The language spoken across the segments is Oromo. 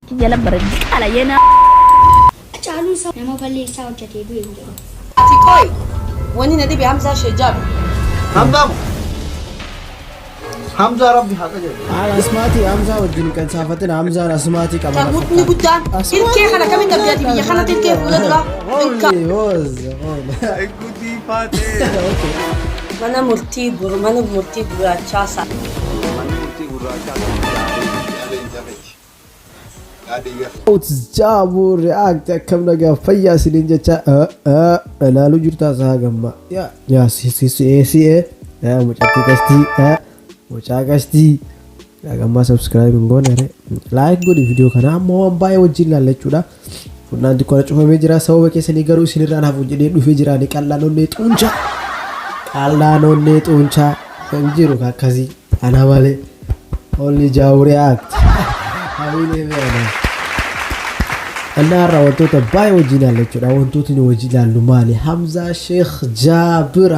Jalan berhenti ala yana. Achalu sa nama balik sa macam tu je. Tikoi, wani nadi bi Hamza Shejab. Hamza Rabbi haka je. Ala asmati Hamza ودين كان سافتنا Hamza asmati كمان. Tamutni gudan. Tilke khana kami tabiati bi khana tilke udra. Ay gudi fate. Mana murti bura chasa. وتجابوا رياكت كم نجا فيا سنين جتا لا لو جرتا ساغما يا سي يا mucakasti agama subscribe ngonere like godi video kana mo baye wajilla lechuda nanti ko cufame jira sawo ke seni garu sinirana hafu jede du fejira ni kala non ne tuncha sanjiru kakazi ana wale only jawre act hawile vena ana rawato ta baye wajilla lechuda wonto tini wajilla lumali Hamza Sheikh Jabir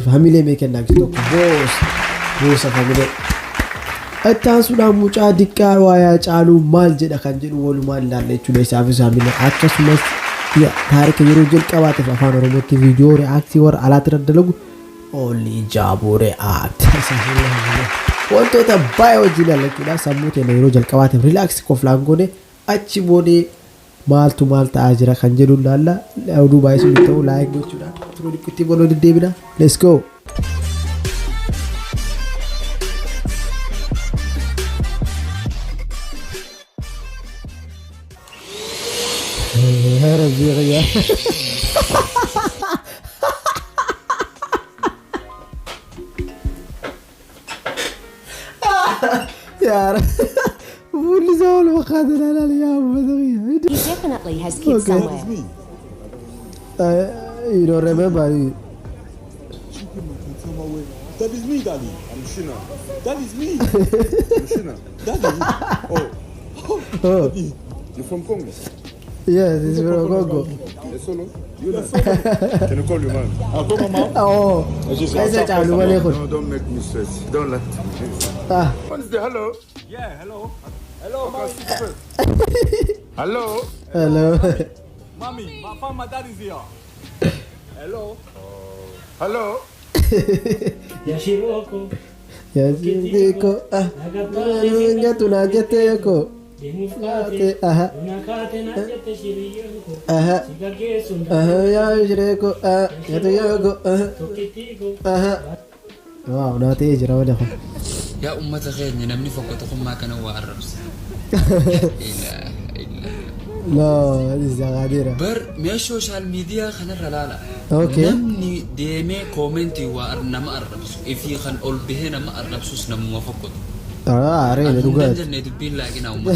family make and next boss Musa family Atansuda mucha dikka waya chalu mal jeda kan jedu wolu mal lalle chule safi family akasumas ya tarik yero jel qabate afan oromo video react war ala tradalagu only jabo react wonto ta bayo jila lekida samute ne yero jel qabate relax ko flangone achi bode maltu malta ajira kan jedu lalla awdu baysu to like gochuda tro dikti bolo de debida let's go ربي غيا يا رب واللي زول وخذنا على اليوم بدغيا He definitely has kids somewhere. You don't remember it. That is me, Daddy. I'm Shina. That is me. I'm Shina. Daddy. Oh. Daddy. You're from Congo. Yes, it's from Congo. You're solo? You're not solo. Can you call your man? I'll call my mom. Oh. No, don't make me stress. Don't let me. What is the hello? Yeah, hello. Hello, hello. Hello. Mommy, my dad is here. Hello. Hello. Yashiroko. Yashiroko. Nga tunajateko. Dimufate. Unakate na jete shiriyoko. Sigageso. Yashiroko. Yatuyoko. Tokitiko. Wow, nati jira wala ko. يا أمة خير نمني فوقتكم ما كانوا وعربس إلا لا هذه زغاديرة بر مي سوشيال ميديا خنا رلالا أوكي نمني ديمي كومنتي وارنا ما أربس إفي خن أول بهنا ما أربسوس نمو فوقت عرينا دوغات جنة دبين لكن أمة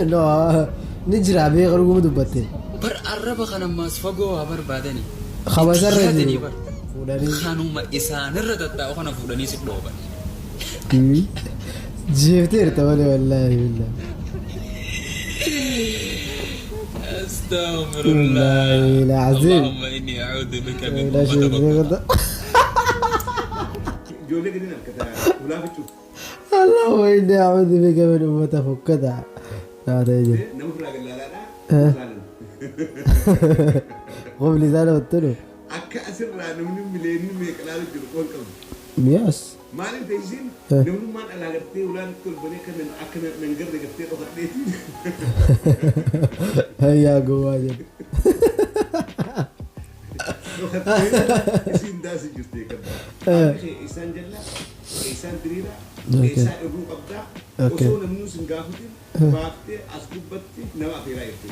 no نجرا بيه غرقو مدبتين بر أربا خنا ما سفقوا بر بعدني خبازر رجل خانو ما إسان الردتا وخنا فوداني سكلوبا جيفتير تولي والله بالله استغفر الله العظيم اللهم إني أعوذ بك من لا شيء اللهم إني أعوذ بك من أمة فكدا لا تيجي قم لسانه وطنه أكأسر لا نمني مليني ميكلال جرقون كم مياس مالين تيجين نمني ما على قرتي ولا كل بني كان أكنا ننقر قرتي وخديتي هيا جواجد إسين داس جستي كذا إسان جلا إسان دريرا إسان أبو أبدا وصول نمني سنجاهدين باكتي أسكوبتي نوا في رايتي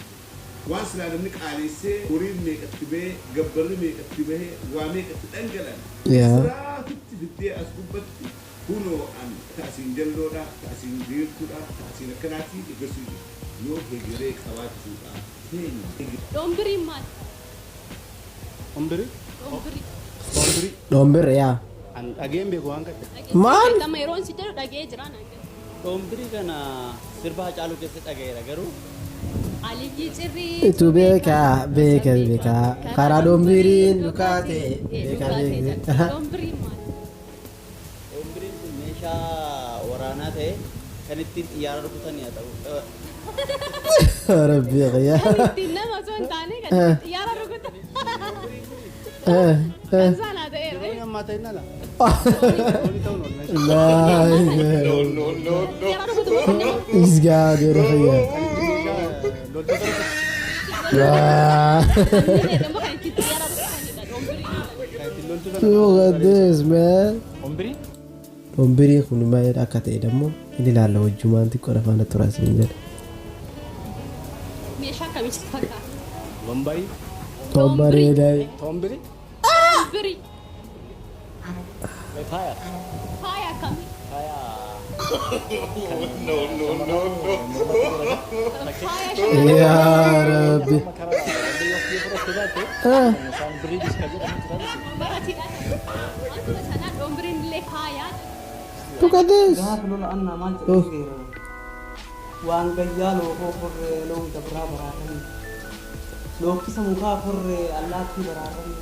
واصل على منك عليسي وريد ميك أكتبه قبل ميك أكتبه واميك أتنقلن سرا تبتدي أسكوبتي هونو أن تأسين جلورا تأسين ديركورا تأسين كناتي إقصي يو هجريك خواتي Dombri mat. Dombir ya Again be guanga. man Kama iron si jero dage jirana. Dombri kana sirba chalu kese dagera garu. Ali jiri. itu beka kara dombirin dukate beka Dombri mat. Dombri mesha warana the kan ittin iyara rukutan ya tahu. ربي يا غيا إنما زون تاني كده يا رب كنت إنسان هذا إيه ما تينا لا لا ايش قاعد يا رخيا شو قديش مان ومبري كل ما يراكت دمو اللي لا لو الجمان تي كرفانه تراس من ميشا كميش فكا تومبري داي تومبري فايا كمي يا ربي تو قديش وان قيال وفر لو دبرا براتني لو كيس مخا فر الله كي براتني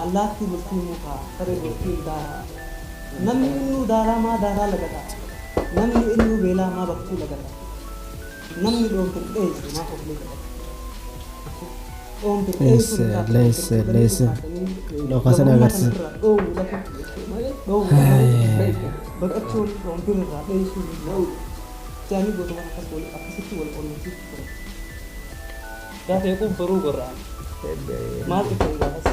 الله كي بلتي مخا فر بلتي دارا نمني انو دارا ما دارا لگتا نمني انو بيلا ما بكتو لگتا نمني دو كديس ما فوق ليس لو خسنا غرس بكتول رومبير را ديسو لو جاني بوتو ما حسول اكسيتو ولا اورنتي ده يكون فروق الران ما تكون بس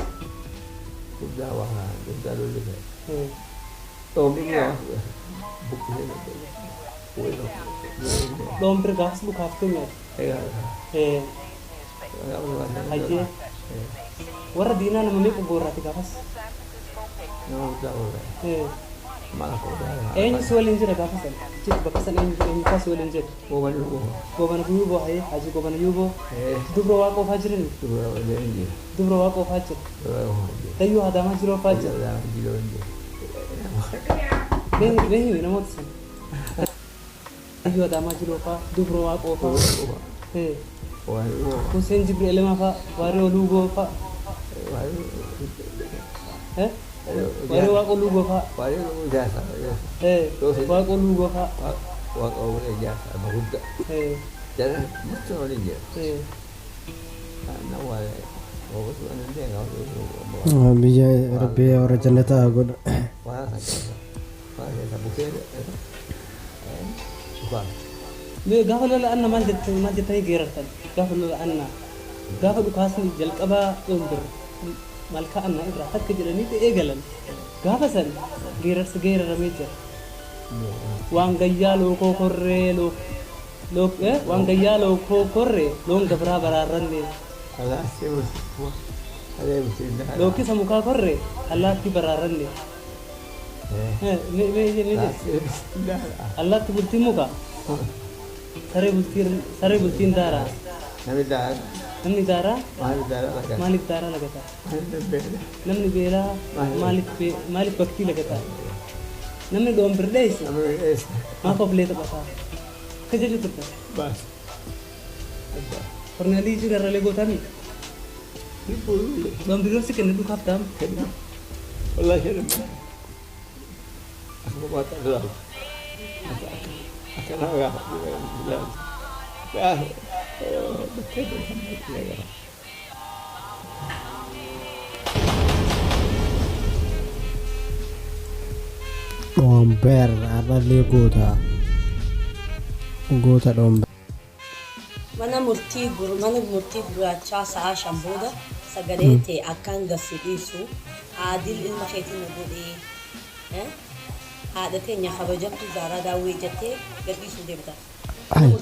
ده وها ده اللي ده تومبير رومبير غاس لو كافتو مي ايه هاي ورا دينا لما ميكو بوراتي غاس ايه اين سؤال انجر غاس جيت بكسن ان كاس سؤال انجر بوبان يوبو هاي حاجي بوبان يوبو دبرو واقو فاجرين دبرو واقو فاجر تيو هذا ما جرو فاجر بين نموت سن تيو هذا ما جرو فا دبرو واقو فا ايه حسين جبريل ما فا وارو لوغو فا ها وارو واقو لوغو فا وارو جاسا ايه واقو لوغو فا واقو جاسا بهدا ايه جاسا مستوى ليه ايه انا ولا هو انا ده بيجي ربي ورجلتها اقول ولا بوكير شكرا قالوا لأن ما جت هي غيرتن قالوا لأن قالوا كاسن جلقبا عمر مالك أن إبرة حتى جلني تيجلن قافسن غير رميجر وان جيالو كوكوري لو وان جيالو كوكوري لون جبرا برارني الله سيوس هذا بسيطة لو كيس مكا كوري الله كي برارني الله تبلتي مكا سري بلتين دارا نمني دارا مالك دارا لگتا نمني بيلا مالك بكتي لگتا نمني دوم برديس ما قبلت بتا كجلي ترتا بس فرنالي جي غرلي غوتامي دوم برديس كن دو خافتام والله شرم aku mau tak gerak akan agak bilang domber apa lego ta gota domber mana murtii gurraacha sa'a shambuda sagaleete akkan gaffidiisu aadil ilma keetiin godhee هذا تاني خبجت زارا داوي جتة قدي سوديبتا.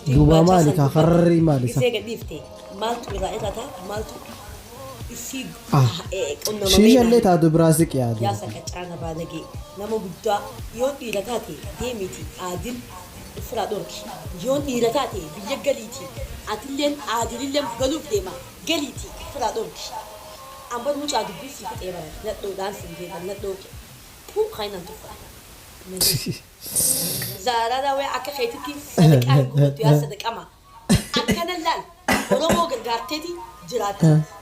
دوبا مالك خرري مالك. إزاي قدي فتي مالتو رائعة مالتو يسيق. شيء اللي تعدو براسك يا دي. يا سكت أنا بعدكي نمو بدا يوم إيرتاتي ديميتي عادل فرادورك يوم إيرتاتي بيجليتي عادلين عادلين قلوب ديما قليتي فرادورك. أم بدو مش عادو بيسي كتير نتلو دانسين كذا نتلو بو خاينا تفرح. زارا داوي عكا خيتكي صدق أنقول يا صدق أما أكنا لال ورمو قرقارتي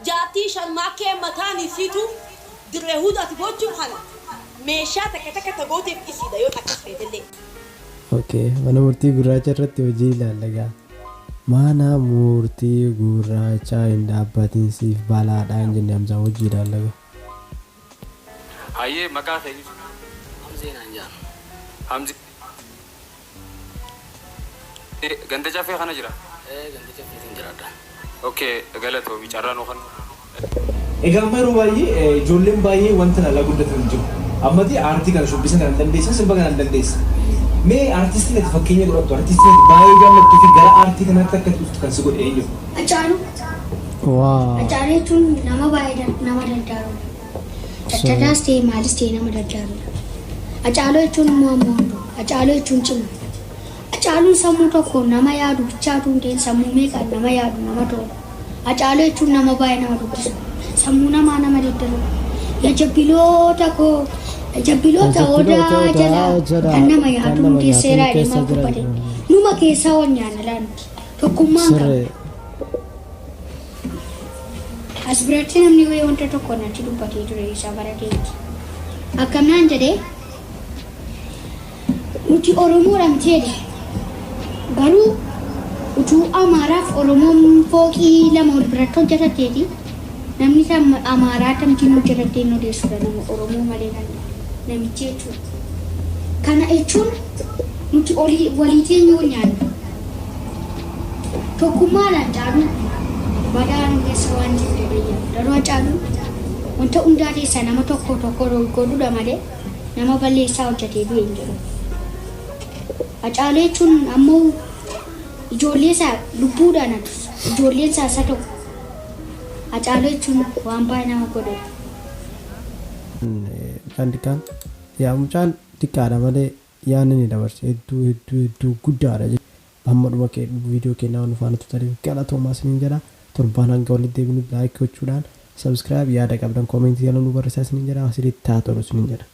جاتي شان ماكي متاني سيتو درهودا تبوجو حالا ميشا تكتك تبوتي بإسي دايو عكا خيت اللي اوكي انا مرتي قراجة رتي وجي لا لغا Mana murtii gurraacha hin dhaabbatin siif balaadhaan jenne Hamzaa hojii dalaga. Hayyee maqaa ta'e Hamzeen anjaan. Hamzi. Ganda jaffee kana jira? Ganda jaffeetiin jiraadha. Okay, galatoomi carraan okan. Egaa amma yeroo baay'ee ijoolleen baay'ee wanta dhalaa guddatan jiru. Ammati aartii kana shubbisa kana dandeessa sirba kana dandeessa. Mee aartistiin ati fakkeenya godhattu aartistiin ati baay'ee jaallattuu fi gara aartii kanaatti akka dhuftu kan si godhe eenyu? Hacaaluu. Hacaaluu jechuun nama baay'ee nama daddaarudha. Daddadaas ta'e maalis ta'e nama daddaarudha. Hacaaluu jechuun immoo ammoo Hacaaluu jechuun cima. Hacaaluun sammuu tokko nama yaadu bichaatu hin ta'in sammuu meeqaan nama yaadu nama ta'u. Hacaaluu jechuun nama baay'ee nama dubbisu. Sammuu namaa nama daddaru. Jabbiloota koo jabbiloota odaa jala kan nama yaadu nu keesseeraa deemaa gubbate. Numa keessaa wanyaan alaanti. Tokkummaan qabu. As biratti namni wayii wanta tokko natti dubbatee ture isaa barateetti. Akkanaan jedhee nuti Oromoodha miti jedhe. Garuu utuu Amaaraaf Oromoon fooqii lama wal biratti hojjetatteeti. Namni Amaaraa tamtiin hojjetattee hin odeessudha nama Oromoo malee namichi jechuudha. Kana jechuun nuti walii teenyoo nyaanna. Tokkummaadhaan caaluu badaan keessa waan jiru daroo Hacaaluu wanta hundaa keessaa nama tokko godhuudha malee nama balleessaa hojjetee du'e hin jiru. Hacaaluu jechuun ammoo ijoollee isaa lubbuudhaan ijoolleen isaa isa tokko. Hacaaluu jechuun waan baay'ee nama godhudha. Kan yaa mucaan xiqqaadha malee yaanni ni dabarse hedduu guddaadha. Amma dhuma viidiyoo keenyaa waan faana tutanii galatoomaa isiniin jedha. Torbaan hanga walitti deebinu laayik gochuudhaan sabskiraayib yaada qabdan koomentii jala nu barreessaa isiniin jedha. Asirratti haa tolu isiniin jedha.